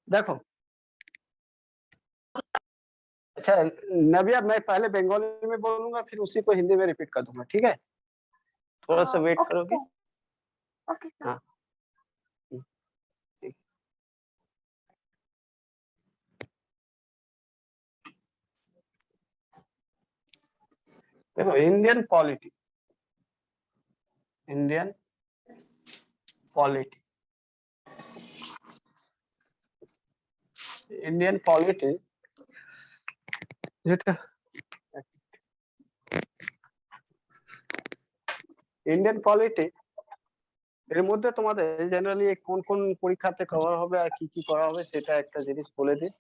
देखो, अच्छा नव्या, मैं पहले बंगाली में बोलूंगा फिर उसी को हिंदी में रिपीट कर दूंगा, ठीक है? थोड़ा सा वेट करोगे? Okay sir. हाँ ठीक। देखो, Indian polity, Indian polity, Indian polity যেটা ইন্ডিয়ান পলিটি, এর মধ্যে তোমাদের জেনারেলি কোন কোন পরীক্ষাতে কভার হবে আর কি কি করা হবে সেটা একটা জিনিস বলে দিই।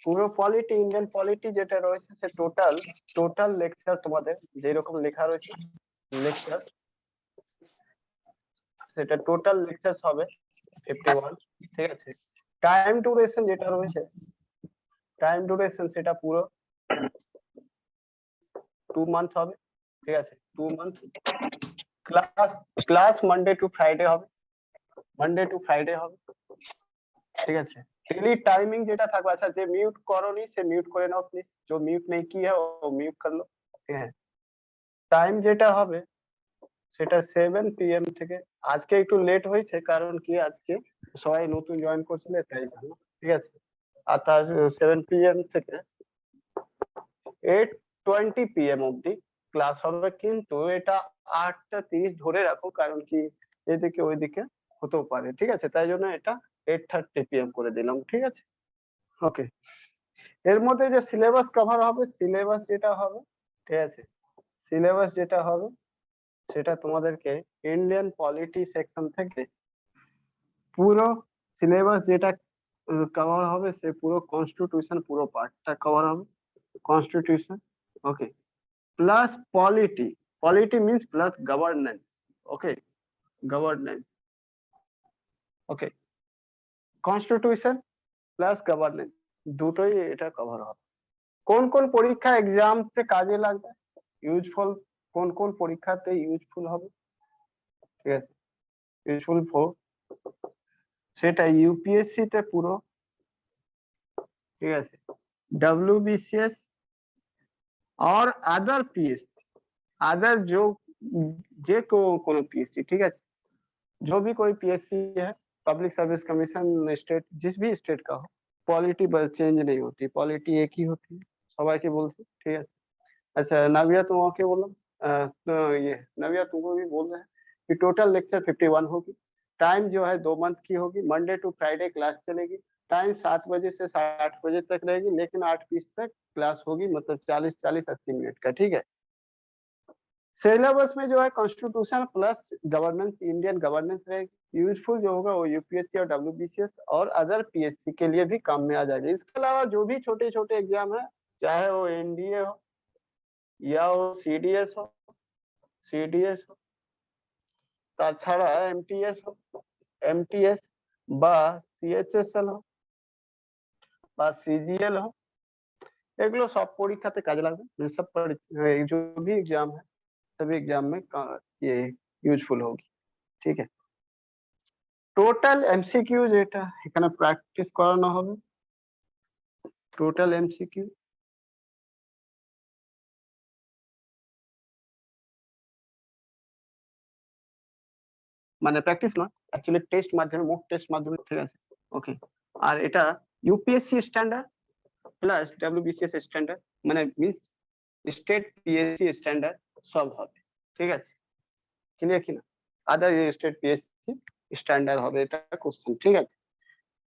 পুরো পলিটি, ইন্ডিয়ান পলিটি যেটা রয়েছে সে টোটাল টোটাল লেকচার তোমাদের যেরকম লেখা রয়েছে লেকচার, সেটা টোটাল লেকচার হবে 51, ঠিক আছে? টাইম ডিউরেশন যেটা রয়েছে, টাইম ডিউরেশন সেটা পুরো 2 মান্থ হবে, ঠিক আছে? 2 month. Class class Monday to Friday হবে, মানডে টু ফ্রাইডে হবে, ঠিক আছে? डेली टाइमिंग যেটা থাকবে, আচ্ছা যে মিউট করনি সে মিউট করে নাও প্লিজ, जो म्यूट नहीं किया वो म्यूट कर लो, ঠিক আছে? টাইম যেটা হবে সেটা 7 PM থেকে, আজকে একটু লেট হয়েছে কারণ কি আজকে সবাই নতুন জয়েন করছিল তাই জন্য, ঠিক আছে? আর তার 7 PM থেকে 8:20 PM অবধি ক্লাস হবে, কিন্তু এটা 8:30 ধরে রাখো কারণ কি এদিকে ওইদিকে হতেও পারে, ঠিক আছে? তাই জন্য এটা 8:30 PM করে দিলাম, ঠিক আছে? ওকে, এর মধ্যে যে সিলেবাস কভার হবে, সিলেবাস যেটা হবে, ঠিক আছে? সিলেবাস যেটা হবে সেটা তোমাদেরকে ইন্ডিয়ান পলিটি সেকশন থেকে পুরো সিলেবাস যেটা কভার হবে সে পুরো কনস্টিটিউশন পুরো পার্টটা কভার হবে, constitution, okay? Plus polity, polity means plus governance, okay? Governance, okay? Constitution plus governance দুটোই এটা কভার হবে। কোন কোন পরীক্ষা এক্সামতে কাজে লাগবে, ইউজফুল কোন কোন পরীক্ষাতে ইউজফুল হবে, ঠিক আছে? ইউজফুল ফর সেটা ইউপিএসসি তে পুরো, ঠিক আছে? डब्ल्यूबीसीएस और अदर पीएससी, अदर जो जे को कोनो पीएससी, ठीक है? जो भी कोई पीएससी है, पब्लिक सर्विस कमीशन, स्टेट जिस भी स्टेट का हो, पॉलिटी चेंज नहीं होती, पॉलिटी एक ही होती है সবাইকে বলছি, ঠিক আছে? अच्छा नाविया তোমাকে বললাম, तो ये नव्या तुमको भी बोल रहे हैं कि टोटल लेक्चर 51 होगी। टाइम जो है 2 मंथ की होगी, मंडे टू फ्राइडे क्लास चलेगी। टाइम 7 बजे से 8 बजे तक रहेगी, लेकिन 8:20 तक क्लास होगी, मतलब 40-40-80 मिनट का, ठीक है? सिलेबस में जो है constitution plus governance, Indian governance रहेगी। यूजफुल जो होगा वो यूपीएससी और डब्ल्यूबीसीएस और अदर पीएससी के लिए भी काम में आ जाएगा। इसके अलावा जो भी छोटे छोटे एग्जाम है, चाहे वो एनडीए हो या वो सीडीएस हो, सीडीएस हो, তাছাড়া এমটিএস हो, এমটিএস বা সিএইচএসএল हो বা সিজিএল हो, এগুলো সব পরীক্ষাতে কাজে লাগবে। सब जो भी एग्जाम है सभी एग्जाम में ये यूजफुल होगी, ठीक है? টোটাল এমসিকিউ যেটা এখানে প্র্যাকটিস করানো হবে, টোটাল এমসিকিউ মানে প্র্যাকটিস নয়, অ্যাকচুয়ালি টেস্ট মাধ্যমে, মক টেস্ট মাধ্যমে, ঠিক আছে? ওকে, আর এটা UPSC standard plus WBCS standard, মানে মিন্স স্টেট পিএসসি স্ট্যান্ডার্ড সব হবে, ঠিক আছে? ক্লিয়ার কিনা? আদার স্টেট পিএসসি স্ট্যান্ডার্ড হবে এটা কোশ্চেন, ঠিক আছে?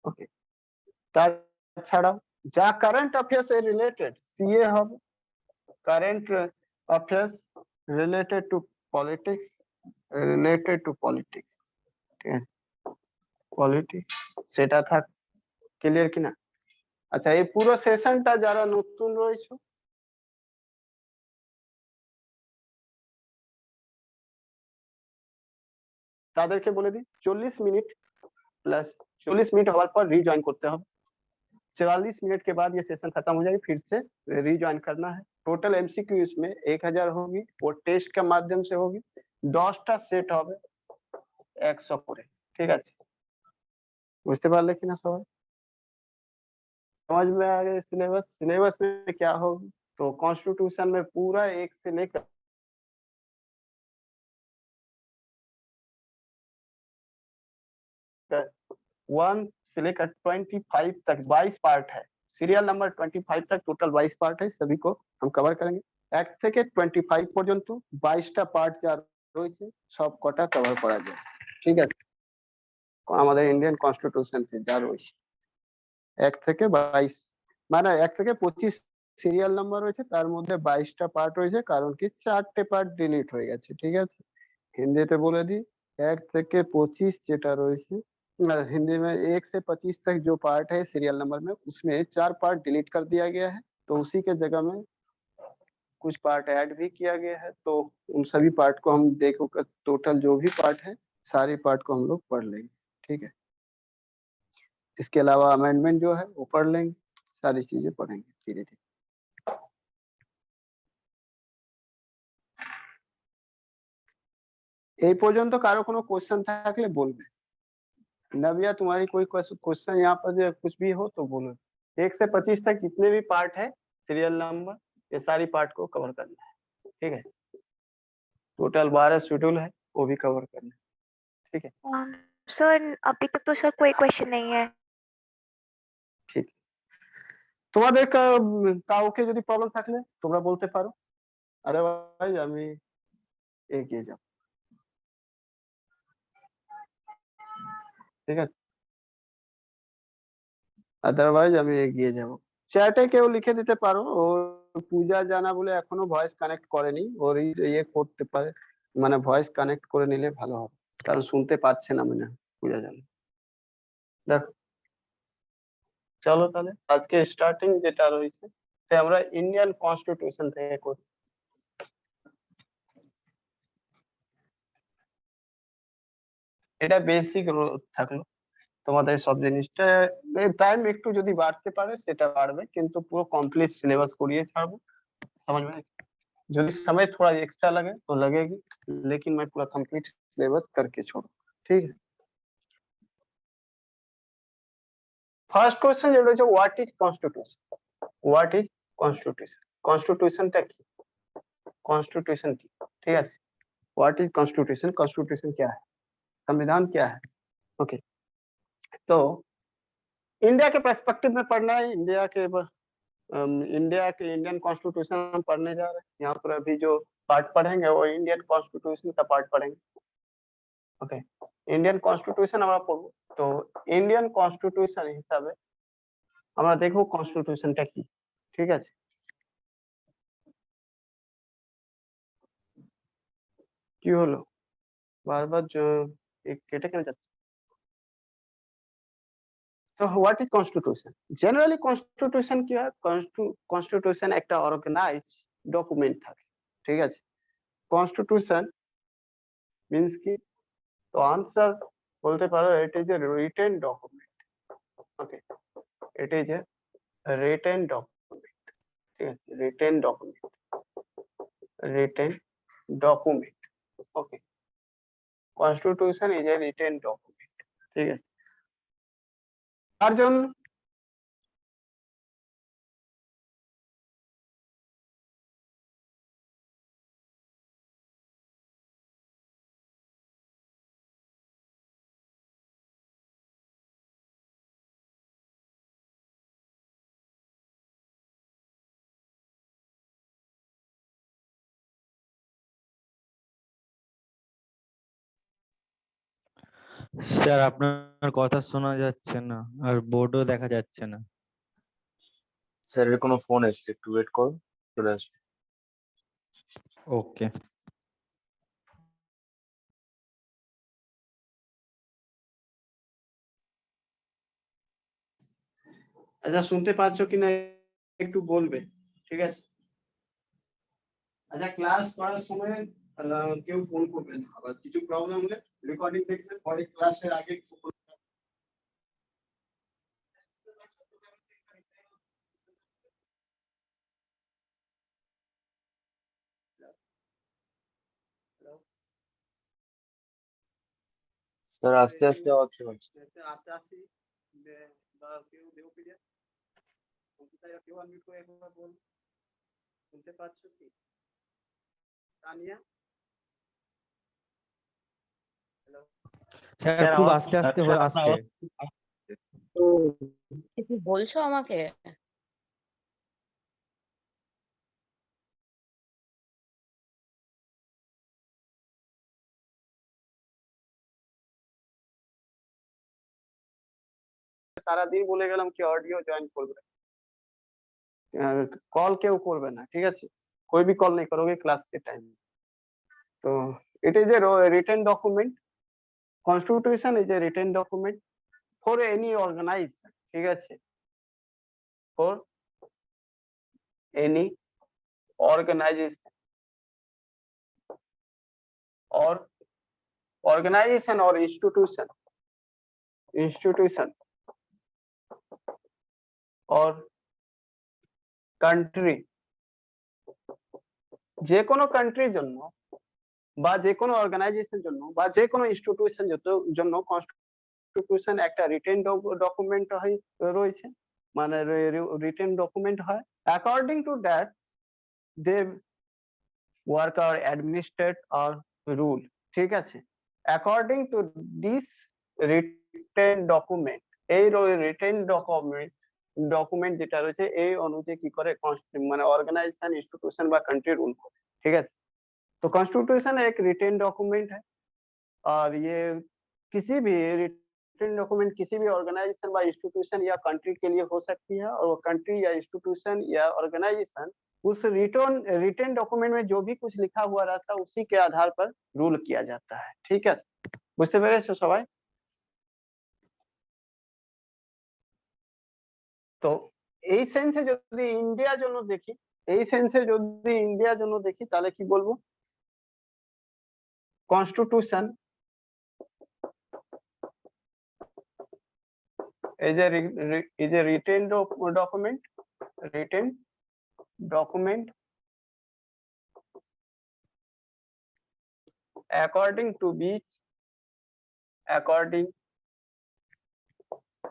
ওকে, তাছাড়াও যা কারেন্ট অ্যাফেয়ার্স এর রিলেটেড সিএ হবে, current affairs related to politics, related to politics, ঠিক আছে? পলিটিক্স সেটা থাক, ক্লিয়ার কিনা? আচ্ছা, এই পুরো সেশনটা যারা নতুন রয়েছে তাদেরকে বলে দিই 40 মিনিট প্লাস 40 মিনিট হওয়ার পর রিজয়েন করতে হবে। 44 मिनट के बाद ये सेशन खत्म हो जाएगी, फिर से रीज्वाइन करना है। टोटल एमसीक्यू इसमें 1000 होगी, वो टेस्ट के माध्यम से होगी। 10টা সেট হবে 100 করে, ঠিক আছে? বুঝতে পারলে কিনা সবাই? समझ में आ गया सिलेबस? सिलेबस में क्या होगी, तो कॉन्स्टिट्यूशन में पूरा 1 से लेकर 1 से लेकर 25 तक 22 पार्ट है। সিরিয়াল নাম্বার 25 तक টোটাল 22 পার্ট है, सभी को हम कवर करेंगे। 1 থেকে 25 পর্যন্ত 22টা পার্ট যা রয়েছে সব কটা কভার করা যায়, ঠিক আছে? আমাদের ইন্ডিয়ান কনস্টিটিউশনতে যা রয়েছে 1 থেকে 22 মানে 1 থেকে 25 সিরিয়াল নাম্বার রয়েছে, তার মধ্যে 22টা পার্ট রয়েছে, কারণ কি 4টে পার্ট ডিলিট হয়ে গেছে, ঠিক আছে? হিন্দিতে বলে দিই 1 থেকে 25 যেটা রয়েছে, हिंदी में 1 से 25 तक जो पार्ट है सीरियल नंबर में, उसमें 4 पार्ट डिलीट कर दिया गया है, तो उसी के जगह में कुछ पार्ट ऐड भी किया गया है। तो उन सभी पार्ट को हम देखो कर टोटल जो भी पार्ट है सारे पार्ट को हम लोग पढ़ लेंगे, ठीक है? इसके अलावा अमेंडमेंट जो है वो पढ़ लेंगे, सारी चीजें पढ़ेंगे धीरे धीरे। এই পর্যন্ত কারো কোনো কোশ্চেন থাকলে বলবে। नव्या तुम्हारी कोई क्वेश्चन यहाँ पर जो कुछ भी हो तो बोलो। 1 से 25 तक जितने भी पार्ट है सीरियल नंबर, ये सारी पार्ट को कवर करना है, ठीक है? टोटल 12 शेड्यूल है, वो भी कवर करना है, ठीक है? सर अभी तक तो सर कोई क्वेश्चन नहीं है। ঠিক। তোমাদের কাউকে যদি প্রবলেম থাকলে তোমরা বলতে পারো, আদারওয়াইজ আমি এগিয়ে যাব, ঠিক আছে? আদারওয়াইজ আমি এগিয়ে যাব। চ্যাটে কেউ লিখে দিতে পারো, ও পূজা জানা বলে এখনো ভয়েস কানেক্ট করেনি, ওর ইয়ে করতে পারে, মানে ভয়েস কানেক্ট করে নিলে ভালো হবে, কারণ শুনতে পাচ্ছে না মনে হয় পূজা জানা। দেখো চলো তাহলে আজকে স্টার্টিং যেটা রয়েছে সে আমরা ইন্ডিয়ান কনস্টিটিউশন থেকে করি। এটা বেসিক থাকলো তোমাদের সব জিনিসটা, টাইম একটু যদি বাড়তে পারে সেটা বাড়বে, কিন্তু পুরো কমপ্লিট सिलेबस করিয়ে ছাড়বো, समझ में? যদি समय थोड़ा एक्स्ट्रा लगे तो लगेगी, लेकिन मैं पूरा कंप्लीट सिलेबस करके छोड़ू, ठीक है? ফার্স্ট কোশ্চেন যেটা হচ্ছে what is constitution, what is constitution, কনস্টিটিউশনটা কি, कॉन्स्टिट्यूशन की, ठीक है? व्हाट इज कॉन्स्टिट्यूशन, कॉन्स्टिट्यूशन क्या है, संविधान क्या है, ओके? तो इंडिया के पर्सपेक्टिव में पढ़ना है, इंडिया के इंडियन कॉन्स्टिट्यूशन हम पढ़ने जा रहे हैं। यहाँ पर अभी जो पार्ट पढ़ेंगे वो इंडियन कॉन्स्टिट्यूशन का पार्ट पढ़ेंगे, ओके? इंडियन कॉन्स्टिट्यूशन আমরা পড়বো, তো ইন্ডিয়ান কনস্টিটিউশন হিসাবে আমরা দেখব কনস্টিটিউশনটা কি, ঠিক আছে? কি হলো বারবার কেটে কেটে যাচ্ছে? তো what is constitution, generally constitution কি হয়, কনস্টিটিউশন একটা অর্গানাইজ ডকুমেন্ট থাকে, ঠিক আছে? কনস্টিটিউশন মিন্স কি, তো আনসার বলতে পারো it is a written document, okay? It is a written document, ঠিক আছে? Written document, written document, okay? Constitution is a written document, ঠিক আছে? তার জন্য স্যার আপনার কথা শোনা যাচ্ছে না, আর বোর্ডও দেখা যাচ্ছে না। স্যারের কোনো ফোন এসছে, একটু ওয়েট করো, চলে আসবে। ওকে। আচ্ছা শুনতে পাচ্ছ কিনা একটু বলবে, ঠিক আছে? আচ্ছা ক্লাস করার সময় কেউ ফোন করবে না, আবার কিছু প্রবলেম হলে রেকর্ডিং দেখতে পরে ক্লাসের আগে স্যার আস্তে আস্তে আওয়াজ শোনাচ্ছে। আস্তে আস্তে বা কেউ দেও পিডিএফ কম্পিউটার কেউ আনমিউট করে একবার বল, শুনতে পাচ্ছ কি তানিয়া? হ্যালো স্যার খুব আস্তে আস্তে আসছে। কিছু বলছো আমাকে? সারাদিন বলে গেলাম কি ऑडियो ज्वाइन করবে, कॉल কেউ করবে না, ঠিক আছে? कोई भी कॉल नहीं करोगे क्लास के टाइम। तो it is a written document, constitution is a written document for any organization, ঠিক আছে? for any organization or institution or country, যে কোনো কান্ট্রির জন্য বা যে কোনো অর্গানাইজেশন জন্য বা যে কোনো ইনস্টিটিউশন জন্য কনস্টিটিউশন একটা রিটেন ডকুমেন্ট হয় রয়েছে, মানে রিটেন ডকুমেন্ট হয়। According to that they work আর অ্যাডমিনিস্ট্রেট আর রুল, ঠিক আছে? According to this written document, এই রিটেন ডকুমেন্ট যেটা রয়েছে এই অনুযায়ী কি করে মানে অর্গানাইজেশন, इंस्टीट्यूशन বা कंट्री रूल করে, ঠিক আছে? तो कॉन्स्टिट्यूशन एक रिटेन डॉक्यूमेंट है और ये किसी भी रिटेन डॉक्यूमेंट किसी भी ऑर्गेनाइजेशन या इंस्टीट्यूशन या कंट्री के लिए हो सकती है, और वो कंट्री या इंस्टीट्यूशन या ऑर्गेनाइजेशन उस रिटेन डॉक्यूमेंट में जो भी कुछ लिखा हुआ रहता है उसी के आधार पर रूल किया जाता है, ठीक है? বুঝতে পেরেছো সবাই? তো এই সেন্সে যদি ইন্ডিয়ার জন্য দেখি, এই সেন্সে যদি ইন্ডিয়ার জন্য দেখি তাহলে কি বলবো? Constitution is a written document according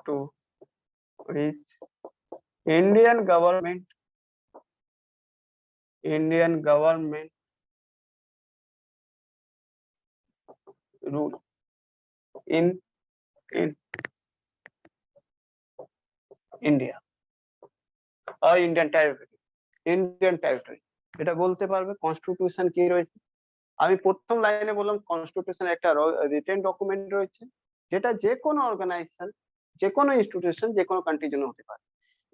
to which Indian government rule in India or Indian territory। এটা বলতে পারবে কনস্টিটিউশন কি রয়েছে? আমি প্রথম লাইনে বললাম কনস্টিটিউশন একটা রিটেন ডকুমেন্ট রয়েছে যেটা যে কোনো অর্গানাইজেশন, যে কোনো ইনস্টিটিউশন, যে কোনো কান্ট্রির জন্য হতে পারে।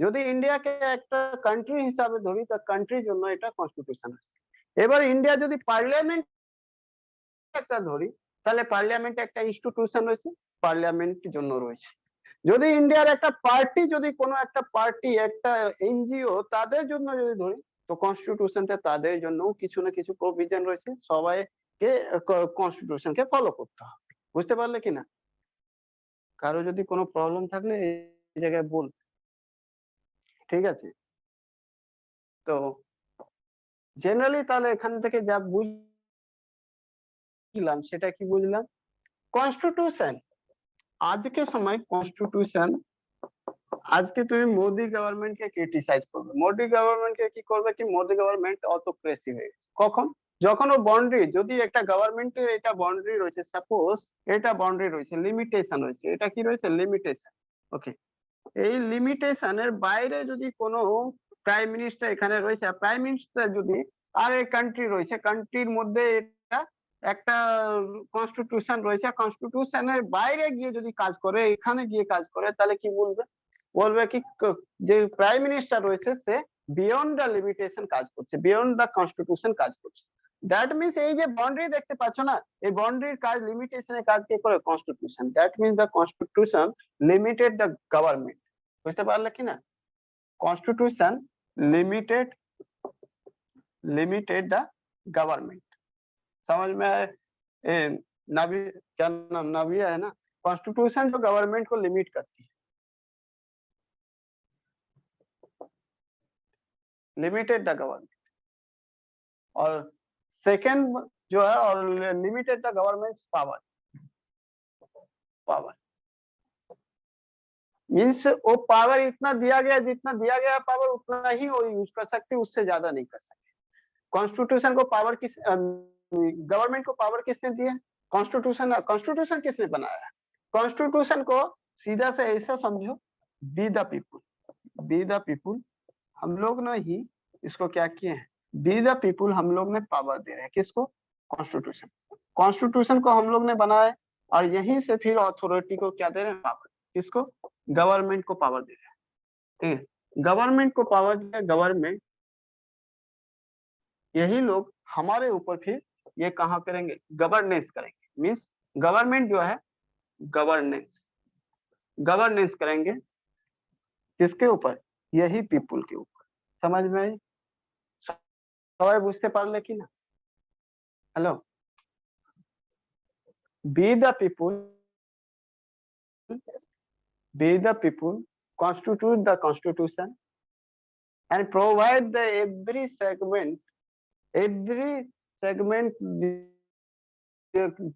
যদি ইন্ডিয়াকে একটা কান্ট্রি হিসাবে ধরি তা কান্ট্রির জন্য এটা কনস্টিটিউশন আছে। এবার ইন্ডিয়া যদি পার্লামেন্ট একটা ধরি তাহলে পার্লামেন্টে একটা ইনস্টিটিউশন রয়েছে, পার্লামেন্টের জন্য রয়েছে। যদি ইন্ডিয়ার একটা পার্টি, যদি কোনো একটা পার্টি, একটা এনজিও তাদের জন্য যদি ধরি তো কনস্টিটিউশনতে তাদের জন্য কিছু না কিছু প্রভিশন রয়েছে, সবাইকে কনস্টিটিউশনকে ফলো করতে হবে। বুঝতে পারলে কিনা? কারো যদি কোনো প্রবলেম থাকলে এই জায়গায় বল, ঠিক আছে? তো জেনারেলি তাহলে এখান থেকে যা বুঝলাম সেটা কি বুঝলাম? কনস্টিটিউশন আজকে সময় কনস্টিটিউশন, আজকে তুমি মোদি গভর্নমেন্টকে ক্রিটিসাইজ করবে, মোদি গভর্নমেন্টকে কি করবে কি মোদি গভর্নমেন্ট অটোক্রেসি হয়ে গেছে। কখন? যখন ও বাউন্ডারি, যদি একটা গভর্নমেন্টের এটা বাউন্ডারি রয়েছে, সাপোজ এটা বাউন্ডারি রয়েছে, লিমিটেশন রয়েছে, এটা কি রয়েছে? লিমিটেশন। ওকে, এই লিমিটেশনের বাইরে যদি কোনো প্রাইম মিনিস্টার এখানে রয়েছে, প্রাইম মিনিস্টার যদি আর এই কান্ট্রি রয়েছে, কান্ট্রির মধ্যে এটা একটা কনস্টিটিউশন রয়েছে, কনস্টিটিউশনের বাইরে গিয়ে যদি কাজ করে, এখানে গিয়ে কাজ করে, তাহলে কি বলবে? বলবে কি যে প্রাইম মিনিস্টার রয়েছে সে বিয়ন্ড দ্য লিমিটেশন কাজ করছে, বিয়ন্ড দ্য কনস্টিটিউশন কাজ করছে। দ্যাট মিনস এই যে বাউন্ডারি দেখতে পাচ্ছ না, এই বাউন্ডারির কাজ, লিমিটেশনের কাজ কে করে? Constitution. That means the constitution limited the government. বুঝতে পারলে কিনা? Constitution limited the government. समझ में आए? नवी क्या नाम, नविया है ना? कॉन्स्टिट्यूशन जो गवर्नमेंट को लिमिट करती है, लिमिटेड द गवर्नमेंट, और सेकंड जो है और limited the governments power. Power means वो पावर इतना दिया गया, जितना दिया गया पावर उतना ही वो यूज कर सकते, उससे ज्यादा नहीं कर सकते। कॉन्स्टिट्यूशन को पावर किस गवर्नमेंट को पावर किसने दी है? कॉन्स्टिट्यूशन। कॉन्स्टिट्यूशन किसने बनाया है? कॉन्स्टिट्यूशन को सीधा से ऐसा समझो, be the people. Be the people हम लोग ने ही इसको क्या किए हैं? बी द पीपुल हम लोग ने पावर दे रहे हैं किसको? कॉन्स्टिट्यूशन। कॉन्स्टिट्यूशन को हम लोग ने बनाया और यहीं से फिर अथॉरिटी को क्या दे रहे हैं? पावर। किसको? गवर्नमेंट को पावर दे रहे हैं। ठीक है, गवर्नमेंट को पावर दिया। गवर्नमेंट यही लोग हमारे ऊपर फिर ये कहाँ करेंगे? गवर्नेंस करेंगे। मीन्स गवर्नमेंट जो है गवर्नेंस करेंगे किसके ऊपर? यही पीपुल के ऊपर। समझ में आई? सवाल बुझते पारले कि ना? Hello, be the people constitute the constitution and provide the every segment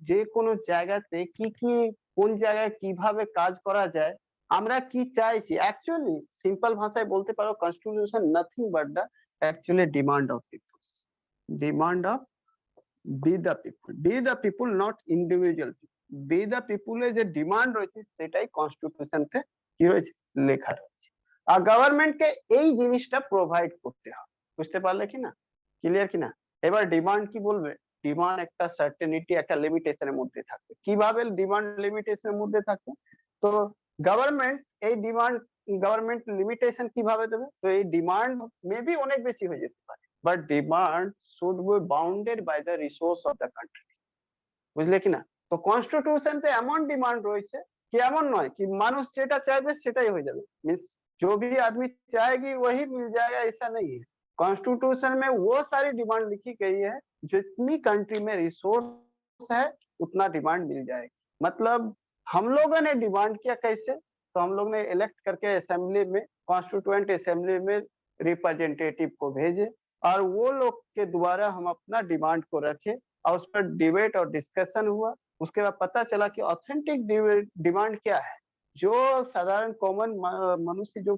যে কোনো জায়গাতে কি কি কোন জায়গায় কিভাবে কাজ করা যায়, আমরা কি চাইছি। অ্যাকচুয়ালি সিম্পল ভাষায় বলতে পারো constitution nothing but the actually demand of people. Demand of by the people not individual. By the পিপুলের যে ডিমান্ড রয়েছে সেটাই কনস্টিটিউশনতে কি রয়েছে? লেখা রয়েছে। আর গভর্নমেন্টকে এই জিনিসটা প্রোভাইড করতে হবে। বুঝতে পারলে কি না? ক্লিয়ার কি না? এবার ডিমান্ড কি বলবে? ডিমান্ড একটা সার্টেনিটি, একটা লিমিটেশনের মধ্যে থাকবে। কিভাবে ডিমান্ড লিমিটেশনের মধ্যে থাকবে? তো গভর্নমেন্ট এই গভর্নমেন্ট লিমিটেশন কিভাবে দেবে? তো এই ডিমান্ড মেবি অনেক বেশি হয়ে যেতে পারে, but demand should be bounded by the resource of the country. বুঝলে কি না? তো কনস্টিটিউশনতে এমন ডিমান্ড রয়েছে कि এমন নয় कि মানুষ যেটা চাইবে সেটাই হয়ে যাবে। मीन्स जो भी आदमी चाहेगी वही मिल जाएगा, ऐसा नहीं है। कॉन्स्टिट्यूशन में वो सारी डिमांड लिखी गई है, जितनी कंट्री में रिसोर्स है उतना डिमांड मिल जाएगी। मतलब हम लोगों ने डिमांड किया कैसे? तो हम लोग ने इलेक्ट करके असेंबली में, कॉन्स्टिट्यूएंट असेंबली में रिप्रेजेंटेटिव को भेजे और वो लोग के द्वारा हम अपना डिमांड को रखे और उस पर डिबेट और डिस्कशन हुआ। उसके बाद पता चला कि ऑथेंटिक डिमांड क्या है, जो साधारण कॉमन मनुष्य जो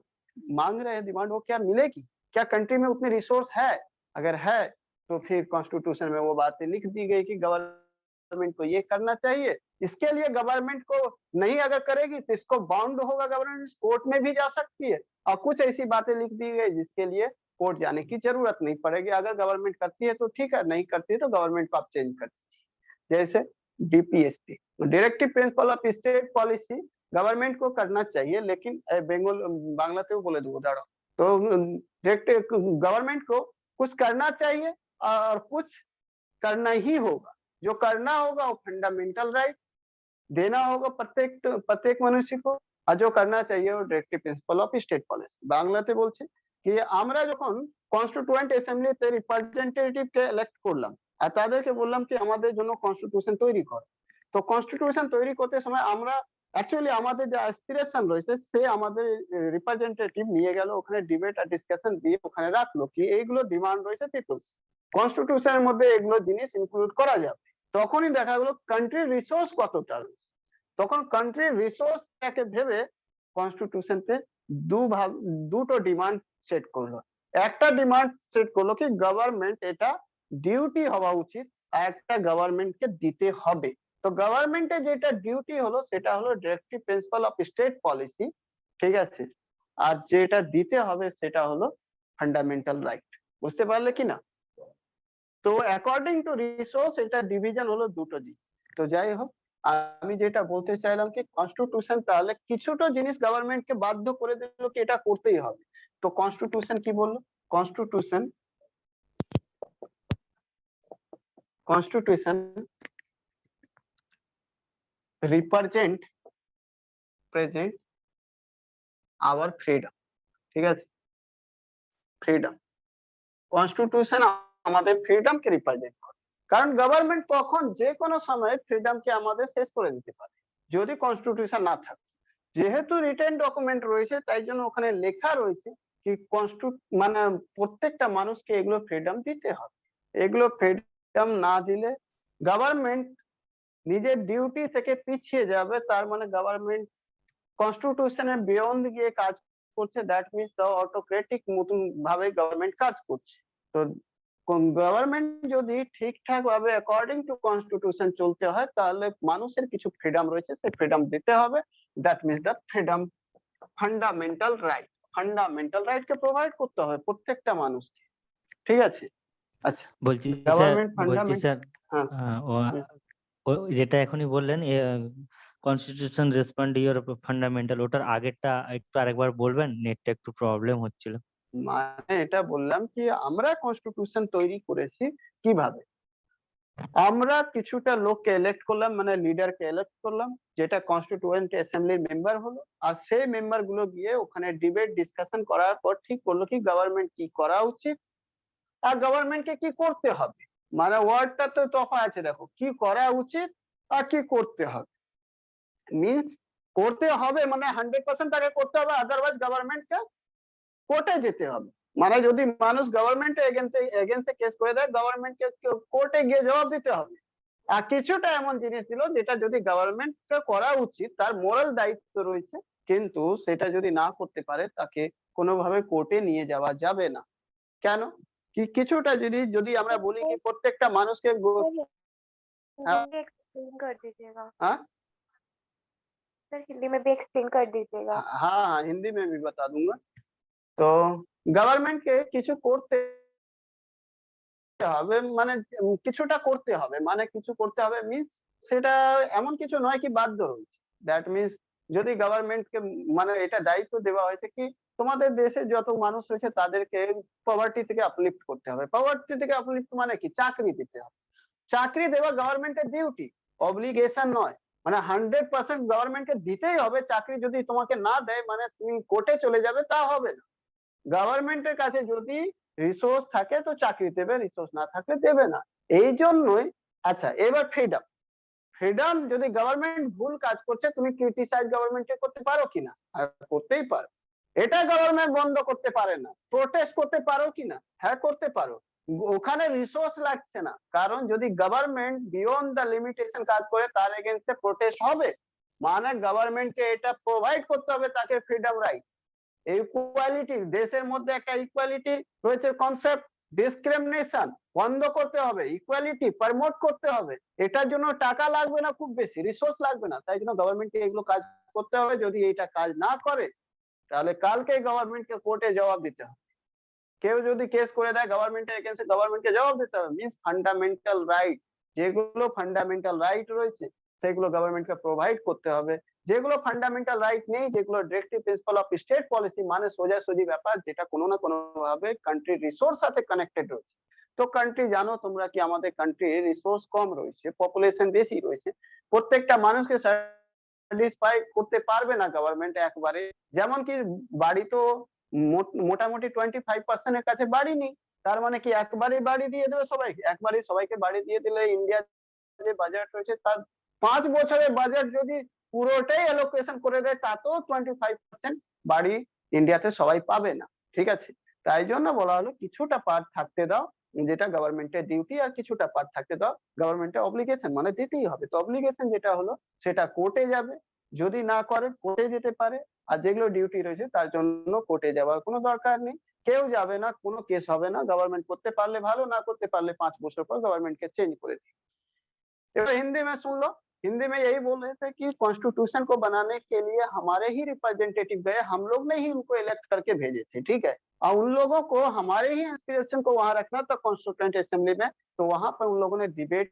मांग रहे हैं डिमांड, वो क्या मिलेगी? क्या कंट्री में उतनी रिसोर्स है? अगर है तो फिर कॉन्स्टिट्यूशन में वो बातें लिख दी गई कि गवर्नमेंट को ये करना चाहिए। इसके लिए गवर्नमेंट को नहीं अगर करेगी तो इसको बाउंड होगा, गवर्नमेंट कोर्ट में भी जा सकती है। और कुछ ऐसी बातें लिख दी गई जिसके लिए कोर्ट जाने की जरूरत नहीं पड़ेगी। अगर गवर्नमेंट करती है तो ठीक है, नहीं करती है तो गवर्नमेंट को आप चेंज कर दीजिए। जैसे DPSP, directive principle of state policy, government को करना चाहिए, लेकिन बांग्लातेও বলে দেবো দাঁড়াও। तो डायरेक्टिव गवर्नमेंट को कुछ करना चाहिए और कुछ करना ही होगा। जो करना होगा वो फंडामेंटल राइट देना होगा प्रत्येक मनुष्य को, और जो करना चाहिए वो directive principle of state policy. বাংলাতে বলছে কি আমরা যখন কনস্টিটিউয়েন্ট অ্যাসেম্বলিতে রিপ্রেজেন্টেটিভকে ইলেক্ট করলাম আর তাদেরকে বললাম কি আমাদের জন্য কনস্টিটিউশন তৈরি কর। তো কনস্টিটিউশন তৈরি করতে সময় আমরা অ্যাকচুয়ালি আমাদের যে অ্যাসপিরেশন রয়েছে সে আমাদের রিপ্রেজেন্টেটিভ নিয়ে গেল ওখানে, ডিবেট আর ডিসকাশন দিয়ে ওখানে রাখলো কি এইগুলো ডিমান্ড রয়েছে পিপলস, কনস্টিটিউশনের মধ্যে এগুলো জিনিস ইনক্লুড করা যাবে। তখনই দেখা গেল কান্ট্রির রিসোর্স কতটা রয়েছে। তখন কান্ট্রির রিসোর্সটাকে ভেবে কনস্টিটিউশনতে দুটো ডিমান্ড সেট করলো। একটা ডিমান্ড সেট করলো কি গভর্নমেন্ট এটা ডিউটি হওয়া উচিত আর একটা গভর্নমেন্টকে দিতে হবে। তো গভর্নমেন্টের যেটা ডিউটি হলো সেটা হলো directive principle of state policy, ঠিক আছে, আর যেটা দিতে হবে সেটা হলো ফান্ডামেন্টাল রাইট। বুঝতে পারলে কি না? তো অ্যাকর্ডিং টু রিসোর্স এটা ডিভিশন হলো দুটো জিনিস। তো যাই হোক, আমি যেটা বলতে চাইলাম কি কনস্টিটিউশন তাহলে কিছুটা জিনিস গভর্নমেন্টকে বাধ্য করে দিল কি এটা করতেই হবে। তো কনস্টিটিউশন কি বললো? Constitution represent our freedom. ঠিক আছে, ফ্রিডম। কনস্টিটিউশন আমাদের ফ্রিডমকে রিপ্রেজেন্ট করে, কারণ গভর্নমেন্ট তখন যে কোনো সময় ফ্রিডমকে আমাদের শেষ করে দিতে পারে যদি কনস্টিটিউশন না থাকে। যেহেতু রিটেন ডকুমেন্ট রয়েছে তাই জন্য ওখানে লেখা রয়েছে কি মানে প্রত্যেকটা মানুষকে এগুলো ফ্রিডম দিতে হবে। এগুলো ফ্রিডম না দিলে গভর্নমেন্ট নিজের ডিউটি থেকে পিছিয়ে যাবে, তার মানে গভর্নমেন্ট কনস্টিটিউশনের বিয়ন্ড গিয়ে কাজ করছে, দ্যাট মিনস দ্য অটোক্রেটিক মতন ভাবে গভর্নমেন্ট কাজ করছে। তো গভর্নমেন্ট যদি ঠিকঠাক ভাবে অ্যাকর্ডিং টু কনস্টিটিউশন চলতে হয়, তাহলে মানুষের কিছু ফ্রিডম রয়েছে, সেই ফ্রিডম দিতে হবে, that means the freedom fundamental right. Fundamental right K provide করতে হবে প্রত্যেকটা মানুষকে, ঠিক আছে? আচ্ছা, বলছি স্যার, গভর্নমেন্ট বলছি ফান্ডামেন্ট, স্যার, হ্যাঁ যেটা এখনই বললেন কনস্টিটিউশন রেসপন্ড ইওর ফান্ডামেন্টাল, ওটার আগেরটা একটু আরেকবার বলবেন, নেটটা একটু প্রবলেম হচ্ছিল। মানে এটা বললাম কি আমরা কনস্টিটিউশন তৈরি করেছি কিভাবে, আমরা কিছুটা লোককে ইলেক্ট করলাম, মানে লিডারকে ইলেক্ট করলাম, যেটা কনস্টিটিউয়েন্ট অ্যাসেম্বলির মেম্বার হলো, আর সেই মেম্বার গুলো গিয়ে ওখানে ডিবেট ডিসকাশন করার পর ঠিক করলো কি গভর্নমেন্ট কি করা উচিত আর গভর্নমেন্টকে কি করতে হবে। মানে ওয়ার্ডটা তো তফা আছে, দেখো কি করা উচিত আর কি করতে হবে। মিন্স করতে হবে মানে 100% তাকে করতে হবে, আদারওয়াইজ গভর্নমেন্টকে কোর্টে যেতে হবে। মানে যদি মানুষ গভর্নমেন্টের এগেন্সে কেস করে দেয়, গভর্নমেন্টকে কোর্টে গিয়ে জবাব দিতে হবে। আর কিছুটা এমন জিনিস ছিল যেটা যদি গভর্নমেন্টকে করা উচিত, তার মোরাল দায়িত্ব রয়েছে, কিন্তু সেটা যদি না করতে পারে তাকে কোনোভাবে কোর্টে নিয়ে যাওয়া যাবে না। কেন কি কিছুটা যদি যদি আমরা বলি কি প্রত্যেকটা মানুষকে हाँ। हिंदी एक्सप्लेन कर दीजिएगा हाँ सर, हिंदी में भी एक्सप्लेन कर दीजिएगा। हाँ, हिंदी में भी बता दूंगा। তো গভর্নমেন্টকে কিছু করতে হবে, মানে কিছুটা করতে হবে, মানে কিছু করতে হবে মিন্স সেটা এমন কিছু নয় কি বাধ্য রয়েছে। দ্যাট মিন্স যদি গভর্নমেন্টকে মানে এটা দায়িত্ব দেওয়া হয়েছে কি তোমাদের দেশে যত মানুষ রয়েছে তাদেরকে পভার্টি থেকে আপলিফট করতে হবে। পভার্টি থেকে আপলিফট মানে কি চাকরি দিতে হবে, চাকরি দেওয়া গভর্নমেন্টের ডিউটি, অব্লিগেশন নয়। মানে 100% গভর্নমেন্টকে দিতেই হবে। চাকরি যদি তোমাকে না দেয় মানে তুমি কোর্টে চলে যাবে, তা হবে না। গভর্নমেন্টের কাছে যদি রিসোর্স থাকে তো চাকরি দেবে, রিসোর্স না থাকলে দেবে না। এই জন্যই আচ্ছা এবার ফ্রিডম, ফ্রিডম যদি গভর্নমেন্ট ভুল কাজ করছে তুমি ক্রিটিসাইজ গভর্নমেন্টকে করতে পারো কিনা, আর করতেই পারো। এটা গভর্নমেন্ট বন্ধ করতে পারে না। প্রোটেস্ট করতে পারো কিনা, হ্যাঁ করতে পারো। ওখানে রিসোর্স লাগছে না, কারণ যদি গভর্নমেন্ট বিয়ন্ড দ্য লিমিটেশন কাজ করে তার এগেইনস্টে প্রোটেস্ট হবে। মানে গভর্নমেন্টকে এটা প্রোভাইড করতে হবে তাকে ফ্রিডম রাইট। ইকুয়ালিটি, দেশের মধ্যে একটা ইকুয়ালিটি রয়েছে কনসেপ্ট, ডিসক্রিমিনেশন বন্ধ করতে হবে, ইকুয়ালিটি প্রমোট করতে হবে। এটার জন্য টাকা লাগবে না, খুব বেশি রিসোর্স লাগবে না, তাই জন্য গভর্নমেন্টকে এগুলো কাজ করতে হবে। যদি এটা কাজ না করে তাহলে কালকে গভর্নমেন্টকে কোর্টে জবাব দিতে হবে। কেউ যদি কেস করে দেয় গভর্নমেন্টের এগেইনস্টে, গভর্নমেন্টকে জবাব দিতে হবে। মিন্স ফান্ডামেন্টাল রাইট, যেগুলো ফান্ডামেন্টাল রাইট রয়েছে সেগুলো গভর্নমেন্টকে প্রোভাইড করতে হবে। যেগুলো ফান্ডামেন্টাল রাইট নেই, যেগুলো directive principal of state policy, মানে সোজাসুজি ব্যাপার, যেটা কোনো না কোনো ভাবে কান্ট্রির রিসোর্স সাথে কানেক্টেড রয়েছে। তো কান্ট্রি জানো তোমরা কি আমাদের কান্ট্রির রিসোর্স কম রয়েছে, পপুলেশন বেশি রয়েছে, প্রত্যেকটা মানুষকে স্যাটিসফাই করতে পারবে না গভর্নমেন্ট একবারে। যেমন কি বাড়ি তো মোটামুটি 25% এর কাছে বাড়ি নেই, তার মানে কি একবারে বাড়ি দিয়ে দেবে সবাইকে? একবারে সবাইকে বাড়ি দিয়ে দিলে ইন্ডিয়া যে বাজেট রয়েছে তার 5 বছরের বাজেট যদি পুরোটাই অ্যালোকেশন করে দেয় তাতেও 25% বাড়ি ইন্ডিয়াতে সবাই পাবে না, ঠিক আছে? তাই জন্য বলা হলো কিছুটা পার্ট থাকতে দাও যেটা গভর্নমেন্টের ডিউটি, আর কিছুটা পার্ট থাকতে দাও গভর্নমেন্টের অব্লিগেশন, মানে দিতেই হবে। তো অব্লিগেশন যেটা হলো সেটা কোর্টে যাবে, যদি না করে কোর্টে যেতে পারে। আর যেগুলো ডিউটি রয়েছে তার জন্য কোর্টে যাওয়ার কোনো দরকার নেই, কেউ যাবে না, কোনো কেস হবে না। गवर्नमेंट করতে পারলে ভালো, না করতে পারলে 5 বছর পর गवर्नमेंट के चेंज করে दिए। एबार हिंदी में सुन लो, हिंदी में यही बोल रहे थे कि कॉन्स्टिट्यूशन को बनाने के लिए हमारे ही रिप्रेजेंटेटिव गए, हम लोग ने ही उनको इलेक्ट करके भेजे थे, ठीक है? और उन लोगों को हमारे ही इंस्पिरेशन को वहां रखना था कॉन्स्टिट्यूएंट असेंबली में। तो वहां पर उन लोगों ने डिबेट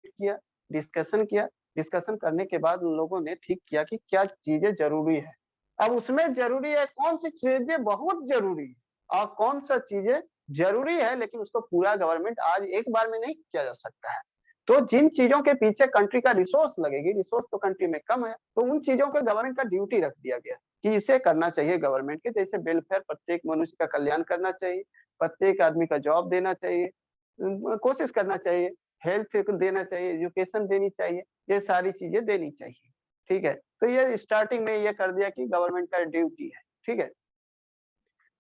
किया, डिस्कशन किया। डिस्कशन करने के बाद उन लोगों ने ठीक किया कि क्या चीजें जरूरी है। अब उसमें जरूरी है कौन सी चीजें बहुत जरूरी है और कौन सा चीजें जरूरी है, लेकिन उसको पूरा गवर्नमेंट आज एक बार में नहीं किया जा सकता है। तो जिन चीजों के पीछे कंट्री का रिसोर्स लगेगी, रिसोर्स तो कंट्री में कम है, तो उन चीजों को गवर्नमेंट का ड्यूटी रख दिया गया कि इसे करना चाहिए गवर्नमेंट के। जैसे वेलफेयर, प्रत्येक मनुष्य का कल्याण करना चाहिए, प्रत्येक आदमी का जॉब देना चाहिए, कोशिश करना चाहिए, हेल्थ देना चाहिए, एजुकेशन देनी चाहिए, ये सारी चीजें देनी चाहिए, ठीक है? तो ये स्टार्टिंग में ये कर दिया कि गवर्नमेंट का ड्यूटी है, ठीक है?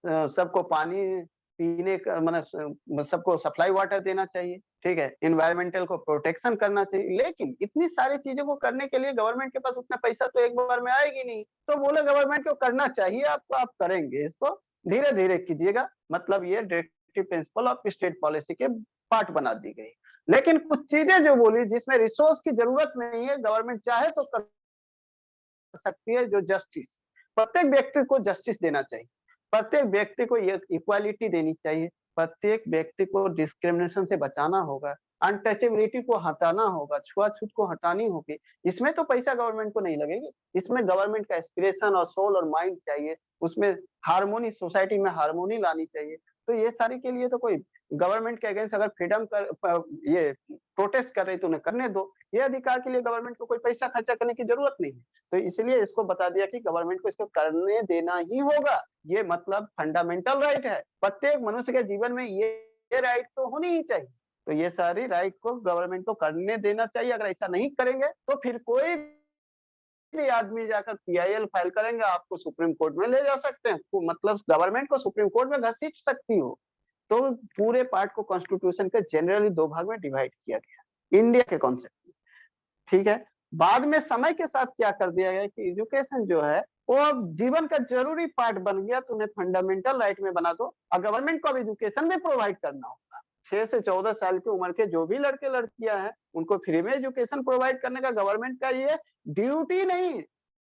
सबको पानी पीने का सबको सप्लाई वाटर देना चाहिए, ठीक है, एनवायरमेंटल को प्रोटेक्शन करना चाहिए। लेकिन इतनी सारी चीजों को करने के लिए गवर्नमेंट के पास उतना पैसा तो एक बार में आएगी नहीं, तो बोले गवर्नमेंट को करना चाहिए आपको, आप करेंगे, इसको धीरे धीरे कीजिएगा। मतलब ये directive principle of state policy के पार्ट बना दी गई। लेकिन कुछ चीजें जो बोली जिसमें रिसोर्स की जरूरत नहीं है, गवर्नमेंट चाहे तो कर सकती है, जो जस्टिस, प्रत्येक व्यक्ति को जस्टिस देना चाहिए, प्रत्येक व्यक्ति को ये इक्वालिटी देनी चाहिए, प्रत्येक व्यक्ति को डिस्क्रिमिनेशन से बचाना होगा, अनटचेबिलिटी को हटाना होगा, छुआछूत को हटानी होगी। इसमें तो पैसा गवर्नमेंट को नहीं लगेगी, इसमें गवर्नमेंट का एस्पिरेशन और सोल और माइंड चाहिए, उसमें हार्मोनी, सोसाइटी में हार्मोनी लानी चाहिए। तो ये सारी के लिए तो कोई गवर्नमेंट के अगेंस्ट अगर फ्रीडम ये प्रोटेस्ट कर रही तो उन्हें करने दो, ये अधिकार के लिए गवर्नमेंट को कोई पैसा खर्चा करने की जरूरत नहीं है। तो इसलिए इसको बता दिया कि गवर्नमेंट को इसको करने देना ही होगा, ये मतलब फंडामेंटल राइट है, प्रत्येक मनुष्य के जीवन में ये राइट तो होनी ही चाहिए। तो ये सारी राइट को गवर्नमेंट को करने देना चाहिए। अगर ऐसा नहीं करेंगे तो फिर कोई भी आदमी जाकर PIL फाइल करेंगे, आपको सुप्रीम कोर्ट में ले जा सकते हैं, तो मतलब गवर्नमेंट को सुप्रीम कोर्ट में घसीट सकती हो। तो पूरे पार्ट को कॉन्स्टिट्यूशन के जनरली 2 भाग में डिवाइड किया गया इंडिया के कॉन्सेप्ट में, ठीक है। बाद में समय के साथ क्या कर दिया गया कि एजुकेशन जो है वो अब जीवन का जरूरी पार्ट बन गया, तो उन्हें फंडामेंटल राइट में बना दो, और गवर्नमेंट को अब एजुकेशन भी प्रोवाइड करना होगा। 6 से 14 साल की उम्र के जो भी लड़के लड़कियां हैं उनको फ्री में एजुकेशन प्रोवाइड करने का गवर्नमेंट का ये ड्यूटी नहीं,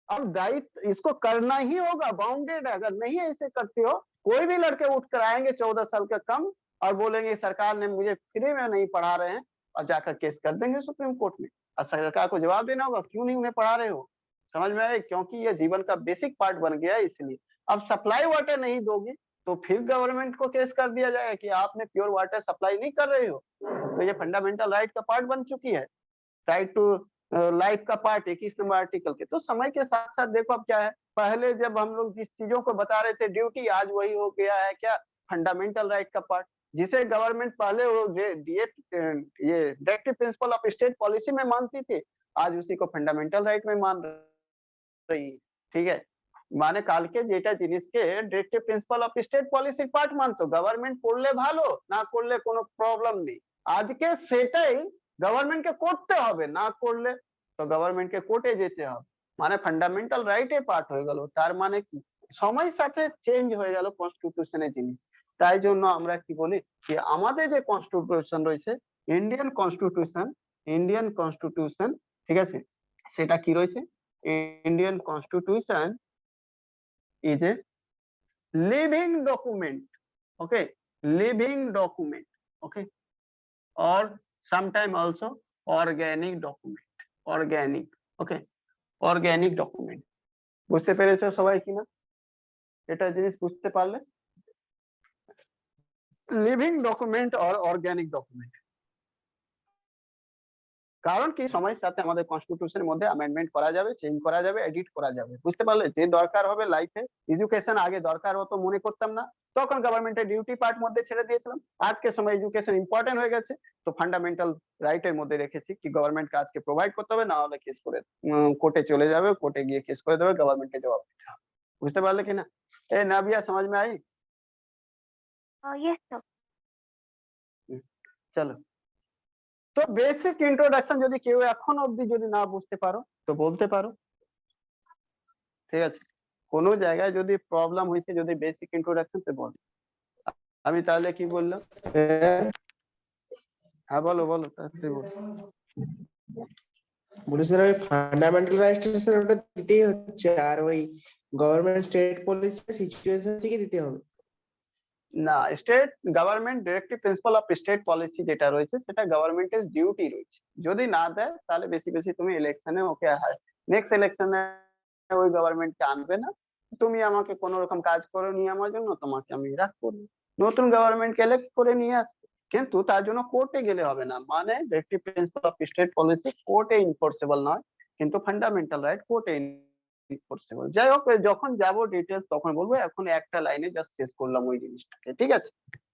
अब दायित्व, इसको करना ही होगा, बाउंडेड है। अगर नहीं ऐसे करते हो, कोई भी लड़के उठ कर आएंगे 14 साल के कम और बोलेंगे सरकार ने मुझे फ्री में नहीं पढ़ा रहे हैं, और जाकर केस कर देंगे सुप्रीम कोर्ट में, और सरकार को जवाब देना होगा क्यों नहीं उन्हें पढ़ा रहे हो। समझ में आए? क्योंकि ये जीवन का बेसिक पार्ट बन गया है, इसलिए अब सप्लाई वाटर नहीं दोगी तो फिर गवर्नमेंट को केस कर दिया जाएगा कि आपने प्योर वाटर सप्लाई नहीं कर रहे हो। तो ये फंडामेंटल राइट का पार्ट बन चुकी है, राइट टू लाइफ का पार्ट 21 नंबर आर्टिकल के। तो समय के साथ साथ देखो अब क्या है, पहले जब हम लोग जिस चीजों को बता रहे थे ड्यूटी, आज वही हो गया है क्या, फंडामेंटल राइट का पार्ट, जिसे गवर्नमेंट पहले वो ये directive principle of state policy में मानती थी, आज उसी को फंडामेंटल राइट में मान रही है, ठीक है। মানে কালকে যেটা জিনিসকে ডাইরেক্টিভ প্রিন্সিপাল অফ স্টেট পলিসির পার্ট মানতো, গভর্নমেন্ট করলে ভালো, না করলে কোনো প্রবলেম নেই, আজকে সেটাই গভর্নমেন্টকে করতে হবে, না করলে তো গভর্নমেন্টকে কোর্টে যেতে হবে, মানে ফান্ডামেন্টাল রাইটে পার্ট হয়ে গেল। তার মানে কি সময়ের সাথে চেঞ্জ হয়ে গেল কনস্টিটিউশনের জিনিস। তাই জন্য আমরা কি বলি যে আমাদের যে কনস্টিটিউশন রয়েছে, ইন্ডিয়ান কনস্টিটিউশন, ঠিক আছে, সেটা কি রয়েছে, Indian constitution is a living document, okay, living document, okay, or sometime also organic document, organic, okay, organic document। বুঝতে পেরেছো সবাই কিনা এটা জিনিস বুঝতে পারলে? Living document or organic document, কারণ কি সময়ের সাথে আমাদের কনস্টিটিউশনের মধ্যে অ্যামেন্ডমেন্ট করা যাবে, চেঞ্জ করা যাবে, এডিট করা যাবে, বুঝতে পারলে? যে দরকার হবে লাইফে, এডুকেশন আগে দরকার হতো মনে করতাম না, তখন গভর্নমেন্টের ডিউটি পার্ট মধ্যে ছেড়ে দিয়েছিলাম। আজকে সময় এডুকেশন ইম্পর্টেন্ট হয়ে গেছে, তো ফান্ডামেন্টাল রাইটের মধ্যে রেখেছি কি গভর্নমেন্টকে আজকে প্রোভাইড করতে হবে, না হলে কেস করে কোর্টে চলে যাবে, কোর্টে গিয়ে কেস করে দেবে, গভর্নমেন্টকে জবাব দিতে হবে। বুঝতে পারলে কিনা? এ নাবিয়া समझ में आई? Yes sir. চলো, তো বেসিক ইন্ট্রোডাকশন যদি কেউ এখন অবধি যদি না বুঝতে পারো তো বলতে পারো, ঠিক আছে। কোনো জায়গায় যদি প্রবলেম হয়েছে, যদি বেসিক ইন্ট্রোডাকশন তে বল। আমি তাহলে কি বললাম? হ্যাঁ বলো বলো, তাড়াতাড়ি বলো। বলি স্যার ওই ফান্ডামেন্টাল রাইটস স্যার ওটা দিতেই হচ্ছে, আর ওই গভর্নমেন্ট স্টেট পলিসি সিচুয়েশন থেকে দিতে হবে না, state government directive principle of state policy যেটা রয়েছে সেটা গভর্নমেন্টের ডিউটি রয়েছে, যদি না দেয় তাহলে বেশি বেশি তুমি ইলেকশনে ওকে নেক্সট ইলেকশনে ওই গভর্নমেন্টকে আনবে না, তুমি আমাকে কোন রকম কাজ করে নিয়ে আমার জন্য, তোমাকে আমি রাখবো না, নতুন গভর্নমেন্টকে ইলেক্ট করে নিয়ে আসবে, কিন্তু তার জন্য কোর্টে গেলে হবে না। মানে directive principle of state policy কোর্টে ইনফোর্সেবল নয়, কিন্তু ফান্ডামেন্টাল রাইট কোর্টে ইনফোর্সেবল। যাই হোক, যখন যাব ডিটেলস তখন বলবো, এখন একটা লাইনে জাস্ট শেষ করলাম ওই জিনিসটাকে, ঠিক আছে,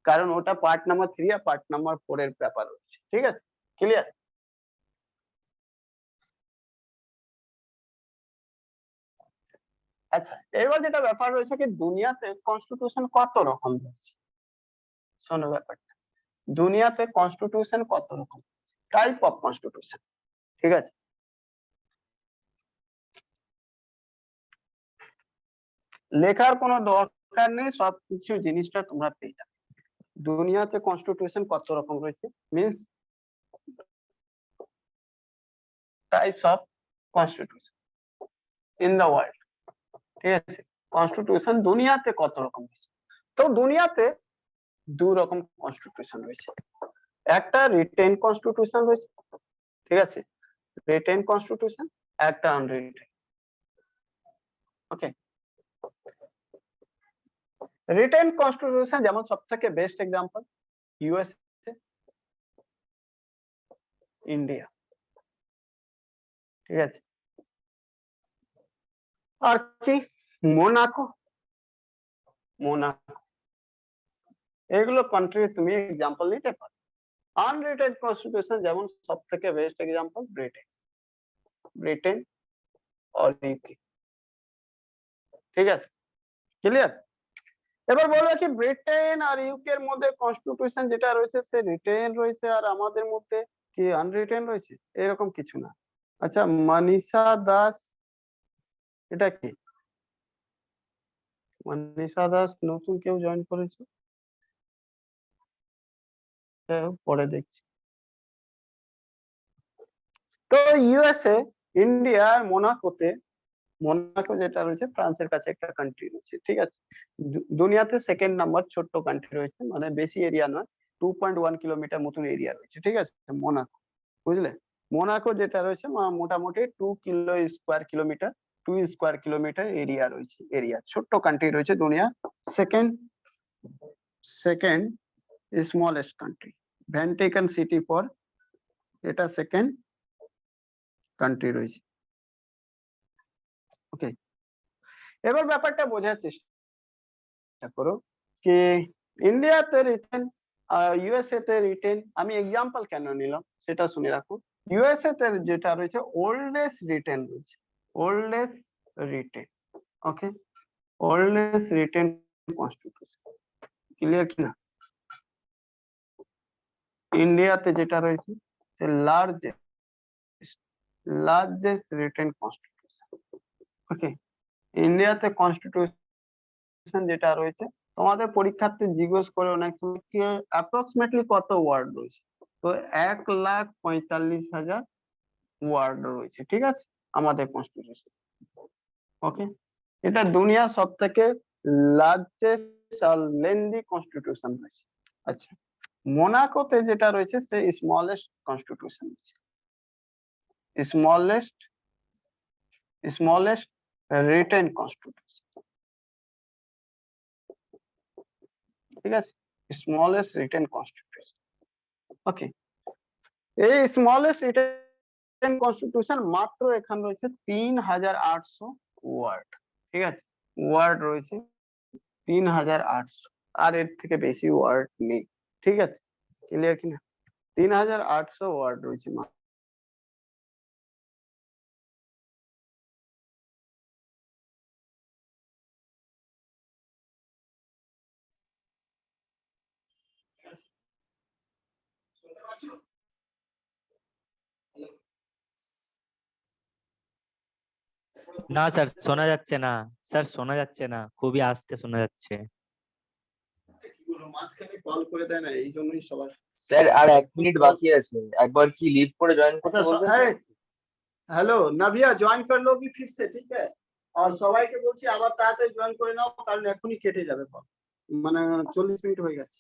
কারণ ওটা পার্ট নাম্বার 3 আর পার্ট নাম্বার 4 এর ব্যাপার রয়েছে, ঠিক আছে, ক্লিয়ার? আচ্ছা, এবার যেটা ব্যাপার রয়েছে কি দুনিয়াতে কনস্টিটিউশন কত রকম রয়েছে, শোনো ব্যাপারটা। দুনিয়াতে কনস্টিটিউশন কত রকম, টাইপ অফ কনস্টিটিউশন, ঠিক আছে? লেখার কোনো দরকার নেই, সবকিছু জিনিসটা তোমরা পেয়ে যাবে। দুনিয়াতে কনস্টিটিউশন কত রকম রয়েছে means types of constitution in the world, ঠিক আছে? কনস্টিটিউশন দুনিয়াতে কত রকম রয়েছে, তো দুনিয়াতে দু রকম কনস্টিটিউশন রয়েছে। একটা রিটেন কনস্টিটিউশন রয়েছে, ঠিক আছে? রিটেন কনস্টিটিউশন, একটা আনরিটেন। ওকে, রিটেন কনস্টিটিউশন যেমন সবথেকে বেস্ট এক্সাম্পল ইউএসএ, ইন্ডিয়া, ঠিক আছে? আর কি মোনাকো, মোনাকো, এগুলো কান্ট্রি তুমি এক্সাম্পল নিতে পারো। আনরিটেন কনস্টিটিউশন যেমন সবথেকে বেস্ট এক্সাম্পল ব্রিটেন, ব্রিটেন আর ইউকে, ঠিক আছে? ক্লিয়ার? এবার বলবো কি ব্রিটেন আর ইউকে এর মধ্যে কনস্টিটিউশন যেটা রয়েছে সে রিটেন রয়েছে আর আমাদের মধ্যে কি আনরিটেন রয়েছে, এরকম কিছু না। আচ্ছা, মনীষা দাস, এটা কি? মনীষা দাস নতুন কেউ জয়েন করেছে, পরে দেখছি। তো ইউএসএ, ইন্ডিয়া, মোনাকোতে, মোনাকো যেটা রয়েছে ফ্রান্সের কাছে একটা কান্ট্রি রয়েছে, ঠিক আছে? দুনিয়াতে সেকেন্ড নাম্বার ছোট্ট কান্ট্রি রয়েছে, মানে বেশি এরিয়া নয়, 2.1 কিলোমিটার মতন এরিয়া রয়েছে, ঠিক আছে? মোনাকো, বুঝলে? মোনাকো যেটা রয়েছে মোটামুটি 2 স্কোয়ার কিলোমিটার এরিয়া রয়েছে, এরিয়া ছোট্ট কান্ট্রি রয়েছে দুনিয়া second smallest country, Vatican city পর এটা সেকেন্ড কান্ট্রি রয়েছে। ওকে, এবার ব্যাপারটা বোঝার চেষ্টা করো কি ইন্ডিয়াতে রিটেন ইউএসএ তে রিটেন, আমি এক্সাম্পল কেন নিলাম সেটা শুনে রাখো। ইউএসএ তে যেটা রয়েছে ওল্ডেস্ট রিটেন রয়েছে, ওল্ডেস্ট রিটেন, ওকে, ওল্ডেস্ট রিটেন কনস্টিটিউশন, ক্লিয়ার কিনা? ইন্ডিয়াতে যেটা রয়েছে সে লার্জেস্ট রিটেন কনস্টিটিউশন, ওকে। ইন্ডিয়াতে কনস্টিটিউশন যেটা রয়েছে তোমাদের পরীক্ষার্থী জিজ্ঞেস করে অনেক সময় কি অ্যাপ্রক্সিমেটলি কত ওয়ার্ড রয়েছে, তো 1,45,000 ওয়ার্ড রয়েছে, ঠিক আছে? আমাদের কনস্টিটিউশন, ওকে। এটা দুনিয়ার সব থেকে লার্জেস্ট আর লেন্দি কনস্টিটিউশন রয়েছে। আচ্ছা, মোনাকোতে যেটা রয়েছে সে স্মলেস্ট কনস্টিটিউশন রয়েছে, স্মলেস্ট রিটেন কনস্টিটিউশন, ঠিক আছে? স্মলেস্ট রিটেন কনস্টিটিউশন, ওকে। এই স্মলেস্ট রিটেন কনস্টিটিউশন মাত্র এখানে রয়েছে 3,800 ওয়ার্ড, ঠিক আছে? ওয়ার্ড রয়েছে 3,800, আর এর থেকে বেশি ওয়ার্ড নেই, ঠিক আছে? ক্লিয়ার কিনা? 3,800 ওয়ার্ড রয়েছে মাত্র। না স্যার, শোনা যাচ্ছে না স্যার, শোনা যাচ্ছে না, খুবই আস্তে শোনা যাচ্ছে। মাঝখানে কল করে দেয় না, এই জন্যই সবার। স্যার আর 1 মিনিট বাকি আছে, একবার কি লিভ করে জয়েন করতে বলবেন? हेलो नविया, ज्वाइन कर लो भी फिर से, ठीक है? और সবাইকে বলছি আবার তাড়াতাড়ি জয়েন করে নাও, কারণ এখনই কেটে যাবে কল, মানে 40 মিনিট হয়ে গেছে।